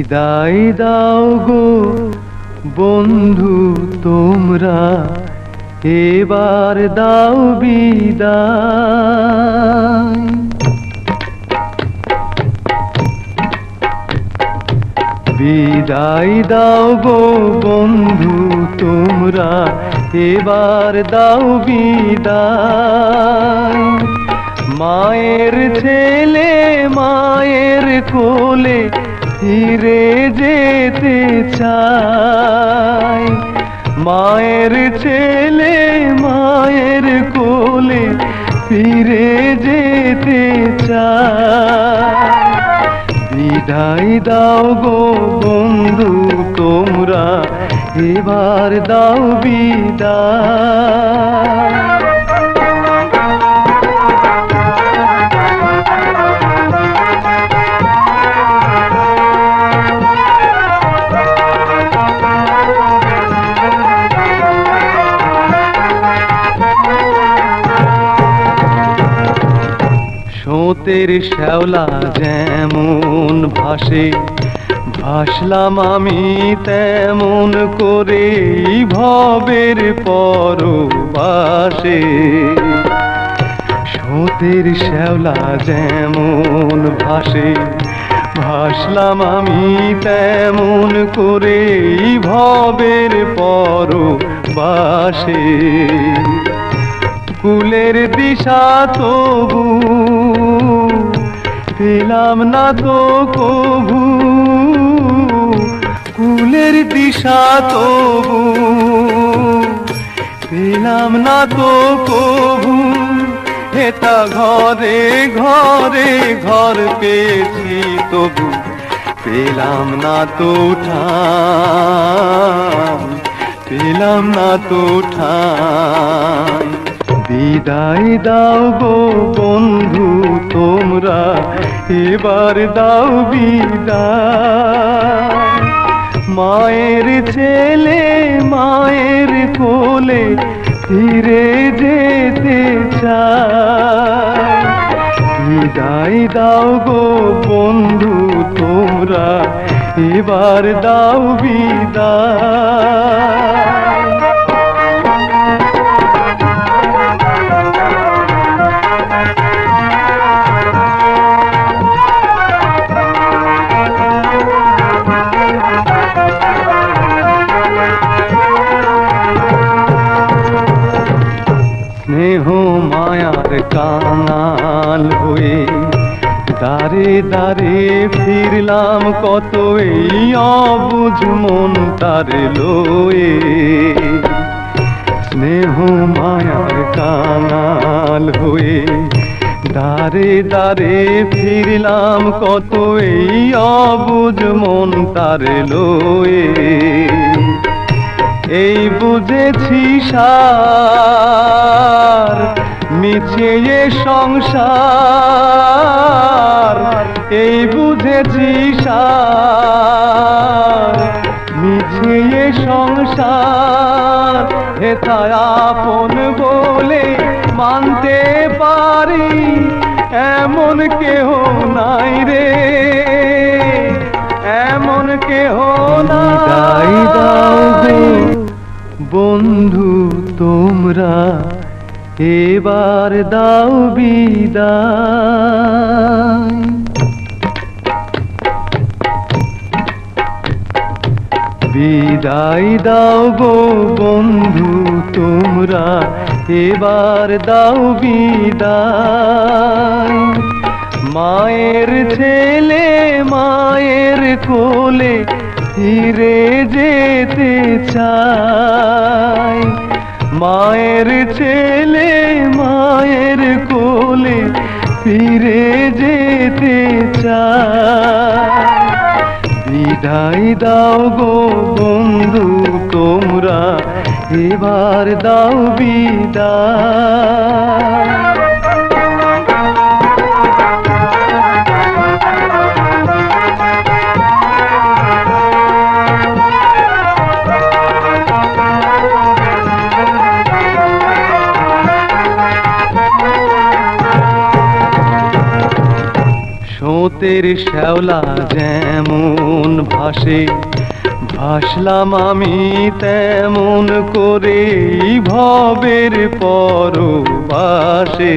বিদায় দাও গো বন্ধু তোমরা, এবার দাও বিদায়। বিদায় দাও গো বন্ধু তোমরা, এবার দাও বিদায়। মায়ের ছেলে মায়ের কোলে ফিরে যেতে চায়। মায়ের ছেলে মায়ের কোলে ফিরে যেতে চায়। বিদায় দাও গো বন্ধু তোমরা, এবার দাও বিদায়। স্রোতের শ্যাওলা যেমন ভাসে, ভাসলাম আমি তেমন করে ভবের পরবাসে। স্রোতের শ্যাওলা যেমন ভাসে, ভাসলাম আমি তেমন করে ভবের পরবাসে। কুলের দিশা তবু পেলাম না তো কভু, কুলের দিশা তবু পেলাম না তো কভু। হেতা ঘরে ঘরে ঘর পেয়েছি তবু পেলাম না তো ঠাঁই, পেলাম না তো ঠাঁই। বিদায় দাও গো বন্ধু তোমরা, এবার দাও বিদায়। মায়ের ছেলে মায়ের কোলে ফিরে যেতে চায়। বিদায় দাও গো বন্ধু তোমরা, এবার দাও বিদায়। স্নেহ মায়ার কাঙাল হয়ে দাঁড়ে দাঁড়ে ফিরলাম কত এই অবুঝ মন তার লয়ে। স্নেহ মায়ার কাঙাল হয়ে দাঁড়ে দাঁড়ে ফিরলাম কত এই অবুঝ মন তার লয়ে। এই বুঝেছি সার মিছে এ সংসার, এই বুঝেছি সার মিছে এ সংসার। হেথায় আপন বলে মানতে পারি এমন কেহ নাই রে, এমন কেহ নাই। বন্ধু তোমরা, এবার দাও বিদায়। বিদায় দাও গো বন্ধু তোমরা, এবার দাও বিদায়। মায়ের ছেলে মায়ের কোলে ফিরে যেতে চায়। মায়ের ছেলে মায়ের কোলে ফিরে যেতে চায়। বিদায় দাও গো বন্ধু তোমরা, এবার দাও বিদায়। স্রোতের শ্যাওলা যেমন ভাসে, ভাসলাম আমি তেমন করে ভবের পরবাসে।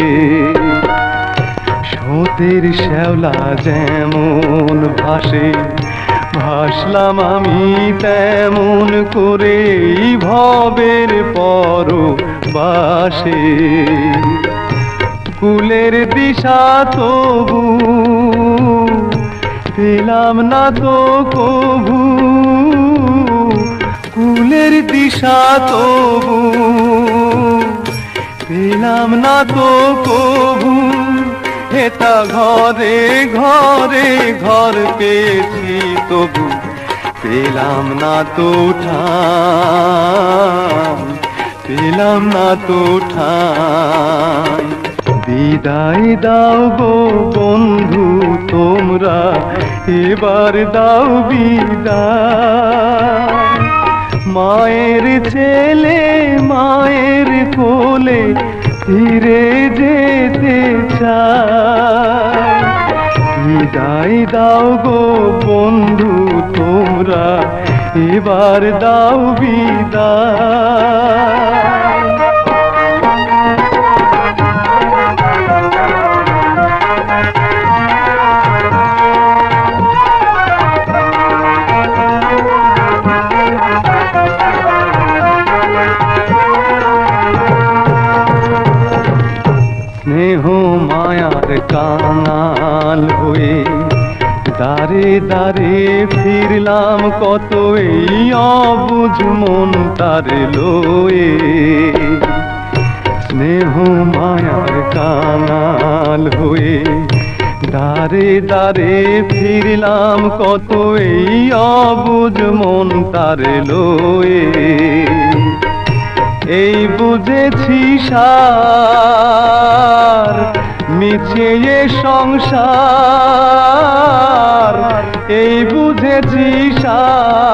স্রোতের শ্যাওলা যেমন ভাসে, ভাসলাম আমি তেমন করে ভবের পরবাসে। কুলের দিশা তবু পেলাম না তো কভু, কুলের দিশা তবু পেলাম না তো কভু। হেতা ঘরে ঘরে ঘর পেয়েছি তবু পেলাম না তো ঠাঁই, পেলাম না তো ঠাঁই। বিদায় দাও গো বন্ধু তোমরা, এবার দাও বিদায়। মায়ের ছেলে মায়ের কোলে ফিরে যেতে চায়। বিদায় দাও গো বন্ধু তোমরা, এবার দাও বিদায়। স্নেহ মায়ার কাঙাল হয়ে দাঁড়ে দাঁড়ে ফিরলাম কত এই অবুঝ মন তার লয়ে। স্নেহ মায়ার কাঙাল হয়ে দাঁড়ে দাঁড়ে ফিরলাম কত এই অবুঝ মন তার লয়ে। এই বুঝেছি সার মিছে এ সংসার, এই বুঝেছি সার